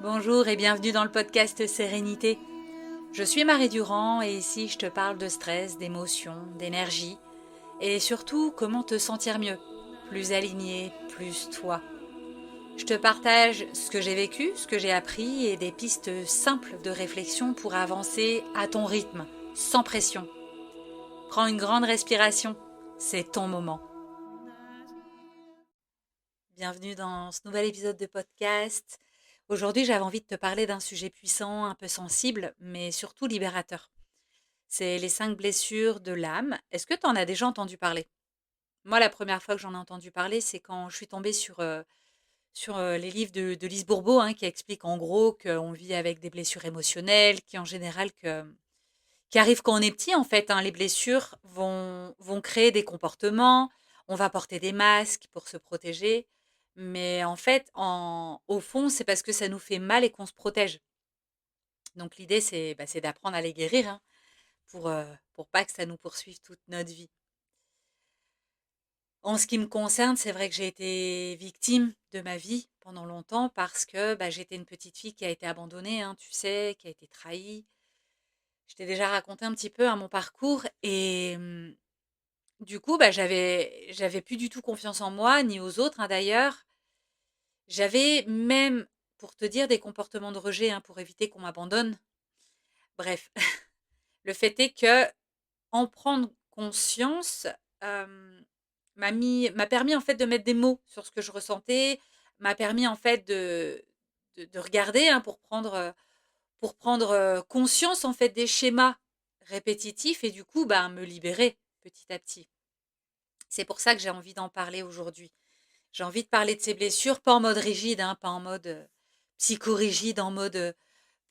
Bonjour et bienvenue dans le podcast Sérénité. Je suis Marie Durand et ici je te parle de stress, d'émotions, d'énergie et surtout comment te sentir mieux, plus aligné, plus toi. Je te partage ce que j'ai vécu, ce que j'ai appris et des pistes simples de réflexion pour avancer à ton rythme, sans pression. Prends une grande respiration, c'est ton moment. Bienvenue dans ce nouvel épisode de podcast. Aujourd'hui, j'avais envie de te parler d'un sujet puissant, un peu sensible, mais surtout libérateur. C'est les 5 blessures de l'âme. Est-ce que tu en as déjà entendu parler? Moi, la première fois que j'en ai entendu parler, c'est quand je suis tombée sur les livres de Lise Bourbeau, hein, qui expliquent en gros qu'on vit avec des blessures émotionnelles, qui en général qui arrivent quand on est petit, en fait, hein. Les blessures vont créer des comportements, on va porter des masques pour se protéger, mais en fait, au fond, c'est parce que ça nous fait mal et qu'on se protège. Donc l'idée, c'est d'apprendre à les guérir, hein, pour pas que ça nous poursuive toute notre vie. En ce qui me concerne, c'est vrai que j'ai été victime de ma vie pendant longtemps parce que j'étais une petite fille qui a été abandonnée, hein, tu sais, qui a été trahie. Je t'ai déjà raconté un petit peu, hein, mon parcours et du coup, j'avais plus du tout confiance en moi, ni aux autres, hein, d'ailleurs. J'avais même, pour te dire, des comportements de rejet, hein, pour éviter qu'on m'abandonne. Bref, le fait est que en prendre conscience, m'a permis, en fait, de mettre des mots sur ce que je ressentais, m'a permis, en fait, de regarder, hein, pour prendre conscience, en fait, des schémas répétitifs et du coup, me libérer petit à petit. C'est pour ça que j'ai envie d'en parler aujourd'hui. J'ai envie de parler de ces blessures, pas en mode rigide, hein, pas en mode psychorigide, en mode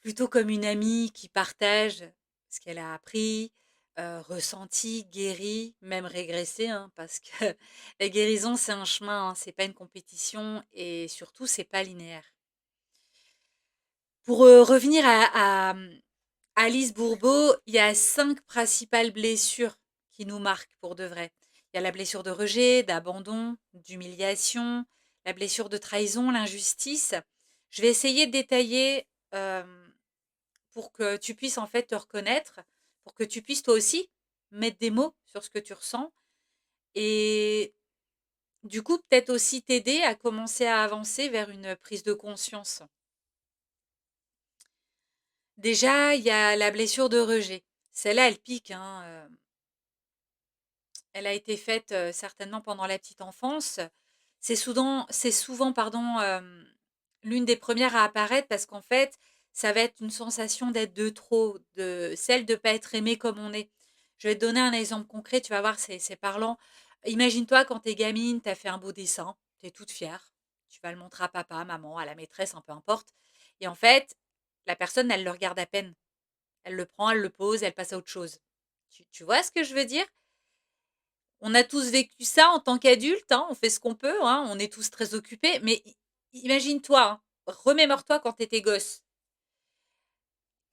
plutôt comme une amie qui partage ce qu'elle a appris, ressenti, guéri, même régressé, hein, parce que la guérison, c'est un chemin, hein, c'est pas une compétition et surtout, c'est pas linéaire. Pour revenir à Alice Bourbeau, il y a 5 principales blessures qui nous marquent pour de vrai. Il y a la blessure de rejet, d'abandon, d'humiliation, la blessure de trahison, l'injustice. Je vais essayer de détailler pour que tu puisses en fait te reconnaître, pour que tu puisses toi aussi mettre des mots sur ce que tu ressens et du coup peut-être aussi t'aider à commencer à avancer vers une prise de conscience. Déjà, il y a la blessure de rejet. Celle-là, elle pique, hein, elle a été faite, certainement pendant la petite enfance. C'est souvent, pardon, l'une des premières à apparaître parce qu'en fait, ça va être une sensation d'être de trop, de celle de pas être aimé comme on est. Je vais te donner un exemple concret, tu vas voir, c'est parlant. Imagine-toi quand tu es gamine, tu as fait un beau dessin, tu es toute fière, tu vas le montrer à papa, maman, à la maîtresse, hein, peu importe et en fait, la personne, elle le regarde à peine. Elle le prend, elle le pose, elle passe à autre chose. Tu vois ce que je veux dire? On a tous vécu ça en tant qu'adulte, hein, on fait ce qu'on peut, hein, on est tous très occupés, mais imagine-toi, hein, remémore-toi quand tu étais gosse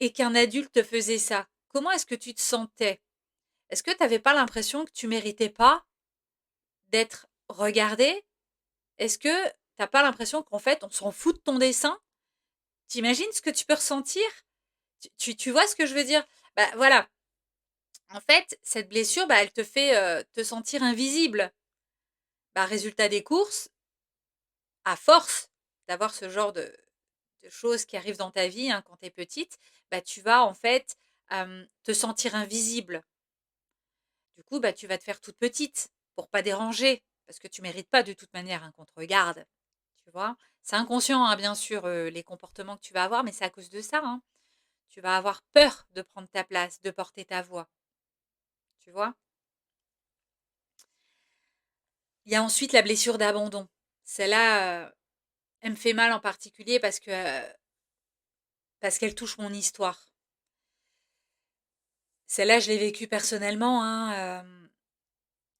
et qu'un adulte te faisait ça. Comment est-ce que tu te sentais? Est-ce que tu n'avais pas l'impression que tu méritais pas d'être regardé? Est-ce que t'as pas l'impression qu'en fait, on s'en fout de ton dessin? T'imagines ce que tu peux ressentir? Tu vois ce que je veux dire? Voilà. En fait, cette blessure, elle te fait te sentir invisible. Résultat des courses, à force d'avoir ce genre de choses qui arrivent dans ta vie, hein, quand tu es petite, tu vas en fait te sentir invisible. Du coup, tu vas te faire toute petite pour pas déranger, parce que tu mérites pas de toute manière, hein, qu'on te regarde. Tu vois? C'est inconscient, hein, bien sûr, les comportements que tu vas avoir, mais c'est à cause de ça, hein. Tu vas avoir peur de prendre ta place, de porter ta voix. Tu vois? Il y a ensuite la blessure d'abandon. Celle-là, elle me fait mal en particulier parce qu'elle touche mon histoire. Celle-là, je l'ai vécue personnellement, hein,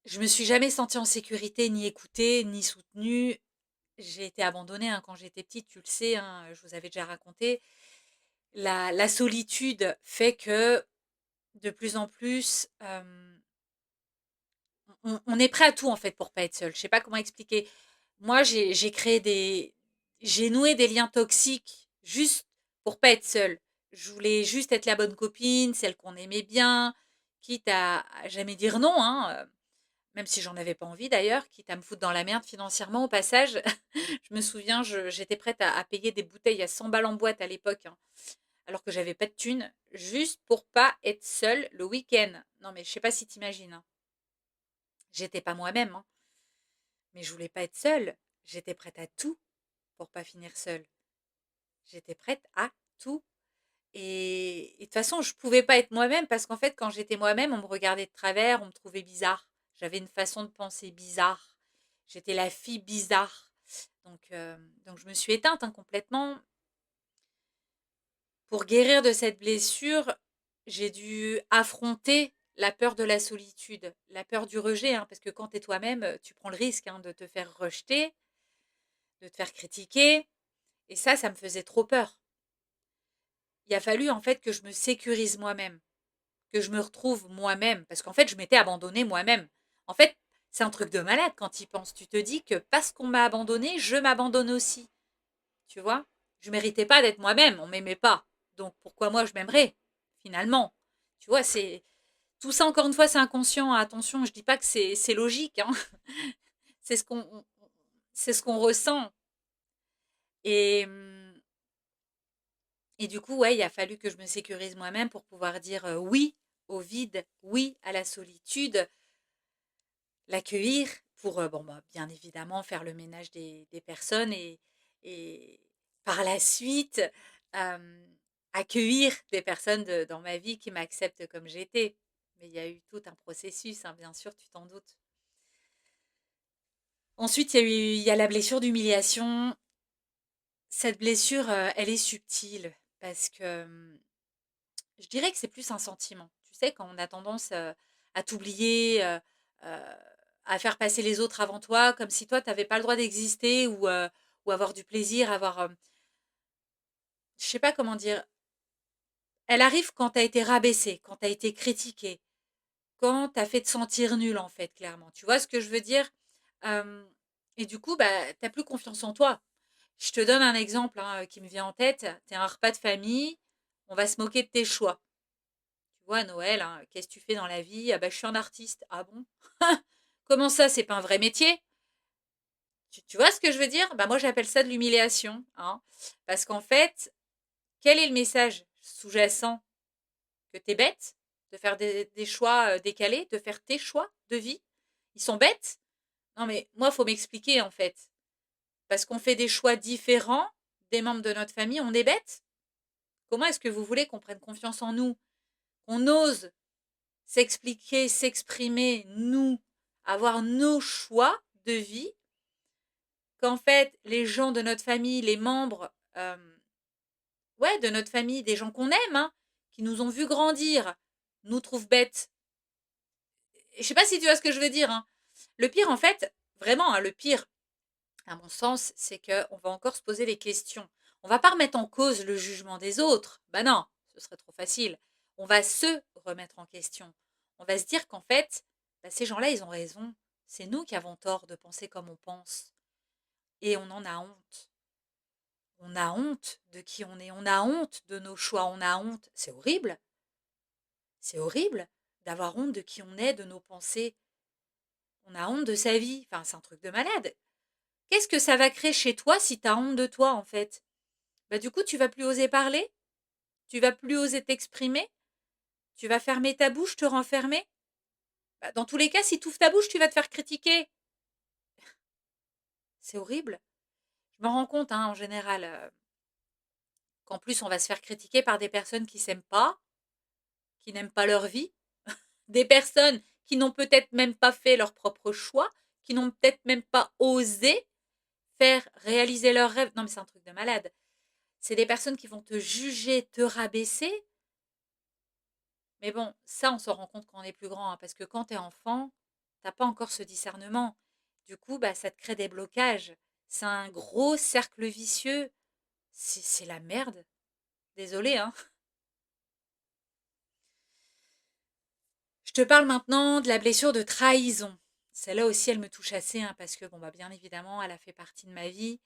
je me suis jamais sentie en sécurité, ni écoutée, ni soutenue. J'ai été abandonnée, hein, quand j'étais petite, tu le sais, hein, je vous avais déjà raconté. La solitude fait que, de plus en plus, on est prêt à tout, en fait, pour pas être seul. Je sais pas comment expliquer. Moi, j'ai noué des liens toxiques juste pour pas être seule. Je voulais juste être la bonne copine, celle qu'on aimait bien, quitte à jamais dire non, hein, même si j'en avais pas envie d'ailleurs, quitte à me foutre dans la merde financièrement au passage. Je me souviens, j'étais prête à payer des bouteilles à 100 balles en boîte à l'époque, hein, alors que j'avais pas de thunes, juste pour pas être seule le week-end. Non mais je sais pas si t'imagines, hein. J'étais pas moi-même, hein, mais je voulais pas être seule. J'étais prête à tout pour pas finir seule. J'étais prête à tout. Et de toute façon, je pouvais pas être moi-même parce qu'en fait, quand j'étais moi-même, on me regardait de travers, on me trouvait bizarre. J'avais une façon de penser bizarre. J'étais la fille bizarre. Donc je me suis éteinte, hein, complètement. Pour guérir de cette blessure, j'ai dû affronter la peur de la solitude, la peur du rejet, hein, parce que quand tu es toi-même, tu prends le risque, hein, de te faire rejeter, de te faire critiquer. Et ça me faisait trop peur. Il a fallu en fait que je me sécurise moi-même, que je me retrouve moi-même, parce qu'en fait, je m'étais abandonnée moi-même. En fait, c'est un truc de malade quand tu y penses. Tu te dis que parce qu'on m'a abandonnée, je m'abandonne aussi. Tu vois? Je méritais pas d'être moi-même, on m'aimait pas. Donc pourquoi moi je m'aimerais finalement? Tu vois, c'est tout ça encore une fois, c'est inconscient. Attention, je dis pas que c'est logique, hein. C'est ce qu'on c'est ce qu'on ressent. Et et du coup, ouais, il a fallu que je me sécurise moi-même pour pouvoir dire oui au vide, oui à la solitude, l'accueillir pour, bon, bah, bien évidemment faire le ménage des personnes et par la suite, accueillir des personnes dans ma vie qui m'acceptent comme j'étais. Mais il y a eu tout un processus, hein, bien sûr, tu t'en doutes. Ensuite, il y a la blessure d'humiliation. Cette blessure, elle est subtile parce que je dirais que c'est plus un sentiment. Tu sais, quand on a tendance à t'oublier, euh, à faire passer les autres avant toi, comme si toi, tu n'avais pas le droit d'exister ou avoir du plaisir, avoir... je sais pas comment dire. Elle arrive quand tu as été rabaissé, quand tu as été critiqué, quand tu as fait te sentir nul, en fait, clairement. Tu vois ce que je veux dire? Euh, et du coup, bah, tu n'as plus confiance en toi. Je te donne un exemple, hein, qui me vient en tête. Tu es un repas de famille, on va se moquer de tes choix. Tu vois, à Noël, hein, qu'est-ce que tu fais dans la vie? Ah bah, je suis un artiste. Ah bon? Comment ça, c'est pas un vrai métier? Tu vois ce que je veux dire? Bah, moi, j'appelle ça de l'humiliation, hein. Parce qu'en fait, quel est le message sous-jacent? Que t'es bête de faire des choix décalés, de faire tes choix de vie? Ils sont bêtes? Non, mais moi, il faut m'expliquer, en fait. Parce qu'on fait des choix différents des membres de notre famille, on est bête? Comment est-ce que vous voulez qu'on prenne confiance en nous? Qu'on ose s'expliquer, s'exprimer, nous, avoir nos choix de vie, qu'en fait, les gens de notre famille, les membres ouais, de notre famille, des gens qu'on aime, hein, qui nous ont vu grandir, nous trouvent bêtes. Je sais pas si tu vois ce que je veux dire, hein. Le pire, en fait, vraiment, hein, le pire, à mon sens, c'est qu'on va encore se poser les questions. On va pas remettre en cause le jugement des autres. Ben non, ce serait trop facile. On va se remettre en question. On va se dire qu'en fait, bah, ces gens-là, ils ont raison. C'est nous qui avons tort de penser comme on pense. Et on en a honte. On a honte de qui on est. On a honte de nos choix. On a honte. C'est horrible. C'est horrible d'avoir honte de qui on est, de nos pensées. On a honte de sa vie. Enfin, c'est un truc de malade. Qu'est-ce que ça va créer chez toi si tu as honte de toi, en fait? Bah, du coup, tu vas plus oser parler, tu vas plus oser t'exprimer, tu vas fermer ta bouche, te renfermer. Bah, dans tous les cas, si tu ouvres ta bouche, tu vas te faire critiquer. C'est horrible. Je me rends compte, hein, en général, qu'en plus, on va se faire critiquer par des personnes qui s'aiment pas, qui n'aiment pas leur vie, des personnes qui n'ont peut-être même pas fait leur propre choix, qui n'ont peut-être même pas osé faire réaliser leurs rêves. Non, mais c'est un truc de malade. C'est des personnes qui vont te juger, te rabaisser. Mais bon, ça, on s'en rend compte quand on est plus grand, hein, parce que quand tu es enfant, t'as pas encore ce discernement. Du coup, bah, ça te crée des blocages. C'est un gros cercle vicieux. C'est la merde. Désolée, hein. Je te parle maintenant de la blessure de trahison. Celle-là aussi, elle me touche assez, hein, parce que, bon, bah, bien évidemment, elle a fait partie de ma vie.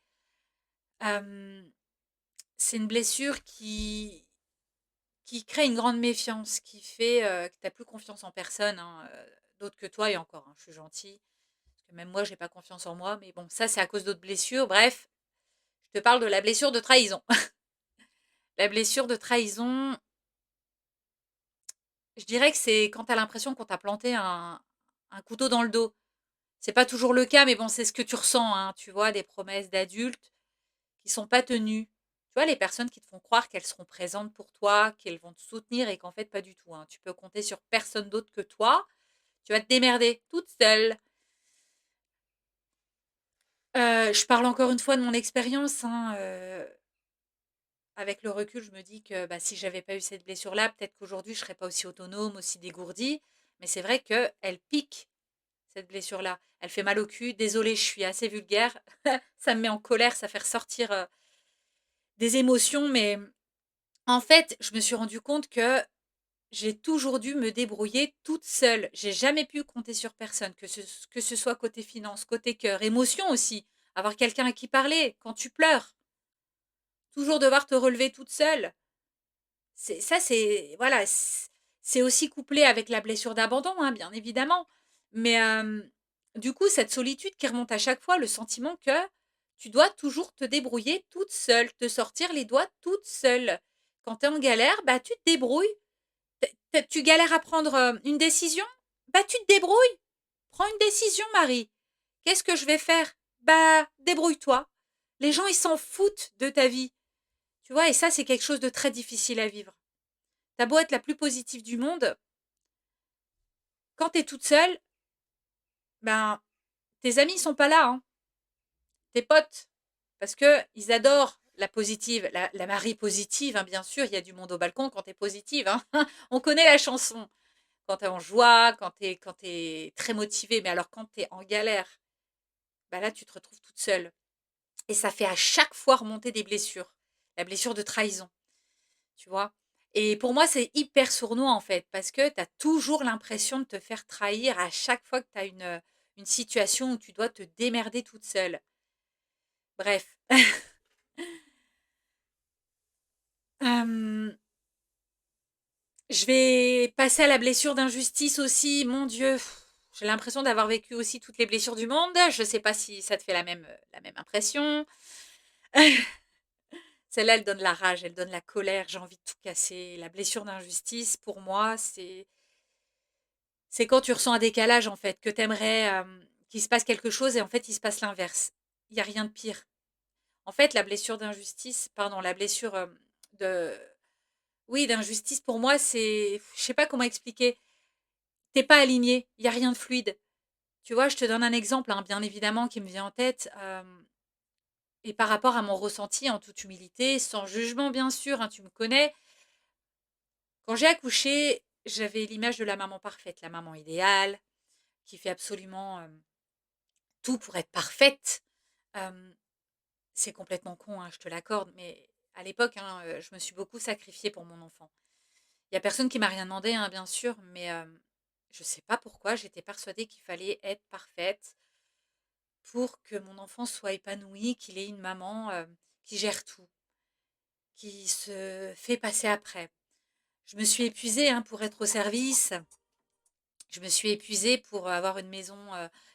Euh, c'est une blessure qui crée une grande méfiance, qui fait, que tu as plus confiance en personne, hein, d'autre que toi et encore, hein, je suis gentille, parce que même moi, j'ai pas confiance en moi, mais bon, ça, c'est à cause d'autres blessures. Bref, je te parle de la blessure de trahison. La blessure de trahison, je dirais que c'est quand tu as l'impression qu'on t'a planté un couteau dans le dos. C'est pas toujours le cas, mais bon, c'est ce que tu ressens, hein, tu vois, des promesses d'adultes qui sont pas tenues. Tu vois, les personnes qui te font croire qu'elles seront présentes pour toi, qu'elles vont te soutenir et qu'en fait, pas du tout, hein. Tu peux compter sur personne d'autre que toi. Tu vas te démerder toute seule. Je parle encore une fois de mon expérience, hein, avec le recul, je me dis que, bah, si j'avais pas eu cette blessure-là, peut-être qu'aujourd'hui je serais pas aussi autonome, aussi dégourdie. Mais c'est vrai qu'elle pique, cette blessure-là. Elle fait mal au cul. Désolée, je suis assez vulgaire. Ça me met en colère, ça fait ressortir, des émotions, mais en fait, je me suis rendu compte que j'ai toujours dû me débrouiller toute seule. J'ai jamais pu compter sur personne, que ce soit côté finance, côté cœur, émotion aussi. Avoir quelqu'un à qui parler quand tu pleures. Toujours devoir te relever toute seule. C'est voilà, c'est aussi couplé avec la blessure d'abandon, hein, bien évidemment. Mais du coup, cette solitude qui remonte à chaque fois, le sentiment que tu dois toujours te débrouiller toute seule, te sortir les doigts toute seule. Quand tu es en galère, bah, tu te débrouilles. Tu galères à prendre une décision, bah, tu te débrouilles. Prends une décision, Marie. Qu'est-ce que je vais faire? Bah, débrouille-toi. Les gens, ils s'en foutent de ta vie. Tu vois, et ça, c'est quelque chose de très difficile à vivre. T'as beau être la plus positive du monde, quand t'es toute seule, ben, tes amis sont pas là, hein, tes potes, parce que ils adorent la positive, la Marie positive, hein, bien sûr, il y a du monde au balcon quand t'es positive, hein. On connaît la chanson. Quand t'es en joie, quand t'es très motivée, mais alors quand t'es en galère, bah là, tu te retrouves toute seule. Et ça fait à chaque fois remonter des blessures. La blessure de trahison, tu vois. Et pour moi, c'est hyper sournois en fait, parce que tu as toujours l'impression de te faire trahir à chaque fois que tu as une situation où tu dois te démerder toute seule. Bref. Euh, je vais passer à la blessure d'injustice aussi. Mon Dieu, j'ai l'impression d'avoir vécu aussi toutes les blessures du monde. Je ne sais pas si ça te fait la même impression. Celle-là, elle donne la rage, elle donne la colère, j'ai envie de tout casser. La blessure d'injustice, pour moi, c'est quand tu ressens un décalage, en fait, que tu aimerais qu'il se passe quelque chose et en fait, il se passe l'inverse. Il n'y a rien de pire. En fait, la blessure d'injustice, pardon, la blessure de. Oui, d'injustice, pour moi, c'est. Je sais pas comment expliquer. T'es pas aligné, il n'y a rien de fluide. Tu vois, je te donne un exemple, hein, bien évidemment, qui me vient en tête. Et par rapport à mon ressenti, en toute humilité, sans jugement, bien sûr, hein, tu me connais. Quand j'ai accouché, j'avais l'image de la maman parfaite, la maman idéale, qui fait absolument tout pour être parfaite. Euh, c'est complètement con, hein, je te l'accorde, mais à l'époque, hein, je me suis beaucoup sacrifiée pour mon enfant. Il n'y a personne qui m'a rien demandé, hein, bien sûr, mais je ne sais pas pourquoi, j'étais persuadée qu'il fallait être parfaite pour que mon enfant soit épanoui, qu'il ait une maman qui gère tout, qui se fait passer après. Je me suis épuisée, hein, pour être au service. Je me suis épuisée pour avoir une maison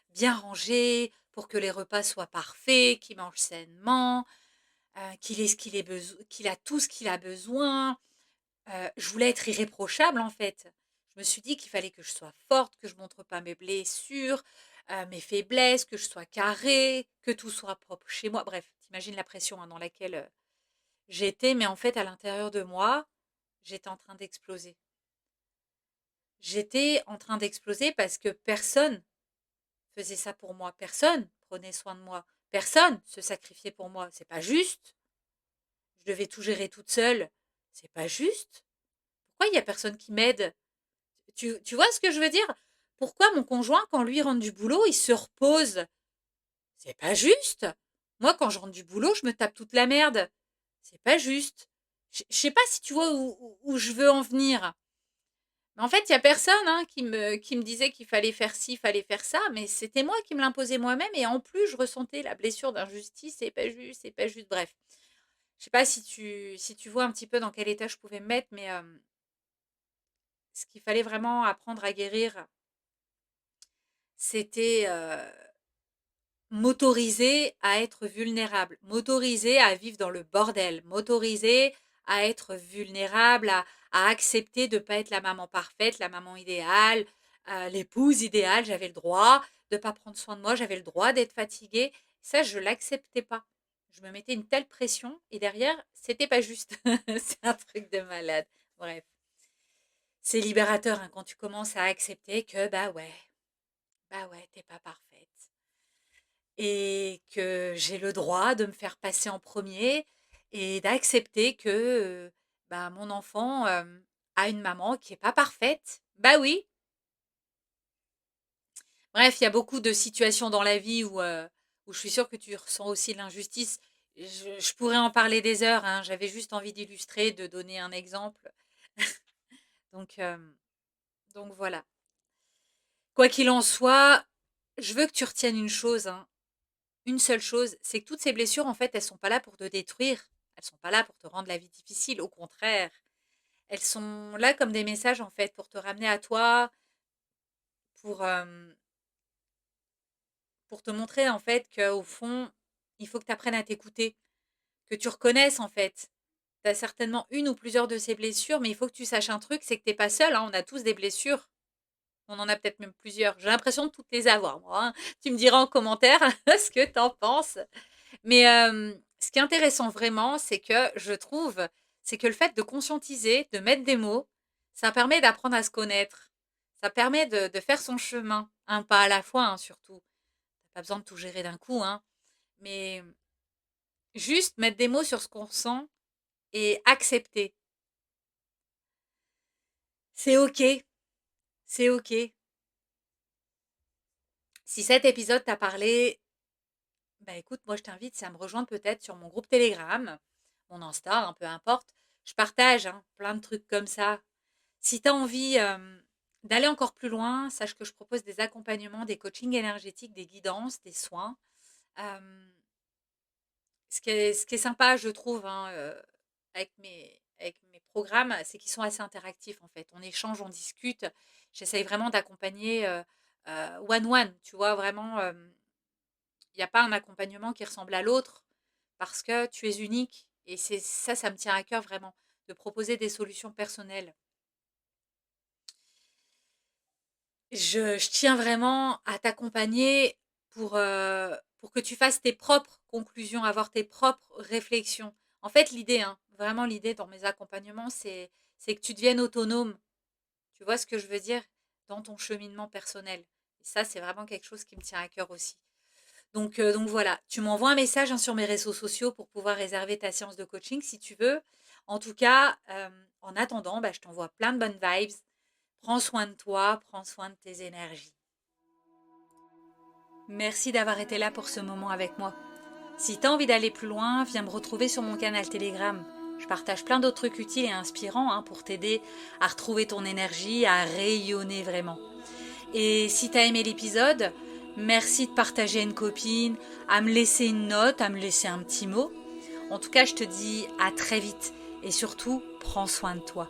bien rangée, pour que les repas soient parfaits, qu'il mange sainement, qu'il ait qu'il a tout ce qu'il a besoin. Je voulais être irréprochable en fait. Je me suis dit qu'il fallait que je sois forte, que je montre pas mes blessures, mes faiblesses, que je sois carrée, que tout soit propre chez moi. Bref, t'imagines la pression, hein, dans laquelle j'étais, mais en fait à l'intérieur de moi, j'étais en train d'exploser. J'étais en train d'exploser parce que personne faisait ça pour moi. Personne prenait soin de moi. Personne se sacrifiait pour moi. C'est pas juste. Je devais tout gérer toute seule. C'est pas juste. Pourquoi il y a personne qui m'aide? Tu vois ce que je veux dire? Pourquoi mon conjoint, quand lui rentre du boulot, il se repose? C'est pas juste. Moi, quand je rentre du boulot, je me tape toute la merde. C'est pas juste. Je sais pas si tu vois où je veux en venir. Mais en fait, il y a personne, hein, qui me disait qu'il fallait faire ci, il fallait faire ça, mais c'était moi qui me l'imposais moi-même et en plus, je ressentais la blessure d'injustice, c'est pas juste, bref. Je sais pas si tu vois un petit peu dans quel état je pouvais me mettre, mais ce qu'il fallait vraiment apprendre à guérir, c'était m'autoriser à être vulnérable, m'autoriser à vivre dans le bordel, m'autoriser à être vulnérable, à accepter de ne pas être la maman parfaite, la maman idéale, l'épouse idéale, j'avais le droit de ne pas prendre soin de moi, j'avais le droit d'être fatiguée. Ça, je l'acceptais pas. Je me mettais une telle pression et derrière, c'était pas juste. C'est un truc de malade. Bref, c'est libérateur hein, quand tu commences à accepter que bah ouais, t'es pas parfaite et que j'ai le droit de me faire passer en premier et d'accepter que bah, mon enfant a une maman qui est pas parfaite. Bah oui. Bref, il y a beaucoup de situations dans la vie où je suis sûre que tu ressens aussi l'injustice. Je pourrais en parler des heures, hein. J'avais juste envie d'illustrer, de donner un exemple. Donc, euh, donc voilà. Quoi qu'il en soit, je veux que tu retiennes une chose, hein. Une seule chose, c'est que toutes ces blessures, en fait, elles sont pas là pour te détruire. Elles sont pas là pour te rendre la vie difficile. Au contraire, elles sont là comme des messages, en fait, pour te ramener à toi, pour, pour te montrer, en fait, qu'au fond, il faut que tu apprennes à t'écouter, que tu reconnaisses, en fait. Tu as certainement une ou plusieurs de ces blessures, mais il faut que tu saches un truc, c'est que tu n'es pas seul, hein. On a tous des blessures. On en a peut-être même plusieurs. J'ai l'impression de toutes les avoir, moi, hein. Tu me diras en commentaire ce que tu en penses. Mais ce qui est intéressant vraiment, c'est que je trouve, c'est que le fait de conscientiser, de mettre des mots, ça permet d'apprendre à se connaître. Ça permet de faire son chemin, un pas à la fois, hein, surtout. T'as pas besoin de tout gérer d'un coup, hein. Mais juste mettre des mots sur ce qu'on ressent et accepter. C'est OK, c'est OK. Si cet épisode t'a parlé, bah écoute, moi je t'invite à me rejoindre peut-être sur mon groupe Telegram, mon Insta, hein, peu importe. Je partage hein, plein de trucs comme ça. Si tu as envie d'aller encore plus loin, sache que je propose des accompagnements, des coachings énergétiques, des guidances, des soins. Euh, ce qui est sympa, je trouve, hein, avec mes programmes, c'est qu'ils sont assez interactifs en fait. On échange, on discute. J'essaye vraiment d'accompagner one-one, tu vois, vraiment. Il n'y a pas un accompagnement qui ressemble à l'autre parce que tu es unique. Et c'est ça, ça me tient à cœur vraiment, de proposer des solutions personnelles. Je tiens vraiment à t'accompagner pour que tu fasses tes propres conclusions, avoir tes propres réflexions. En fait, l'idée, hein, vraiment l'idée dans mes accompagnements, c'est que tu deviennes autonome. Tu vois ce que je veux dire? Dans ton cheminement personnel. Et ça, c'est vraiment quelque chose qui me tient à cœur aussi. Donc voilà, tu m'envoies un message hein, sur mes réseaux sociaux pour pouvoir réserver ta séance de coaching si tu veux. En tout cas, en attendant, bah, je t'envoie plein de bonnes vibes. Prends soin de toi, prends soin de tes énergies. Merci d'avoir été là pour ce moment avec moi. Si tu as envie d'aller plus loin, viens me retrouver sur mon canal Telegram. Je partage plein d'autres trucs utiles et inspirants hein, pour t'aider à retrouver ton énergie, à rayonner vraiment. Et si tu as aimé l'épisode, merci de partager à une copine, à me laisser une note, à me laisser un petit mot. En tout cas, je te dis à très vite et surtout, prends soin de toi.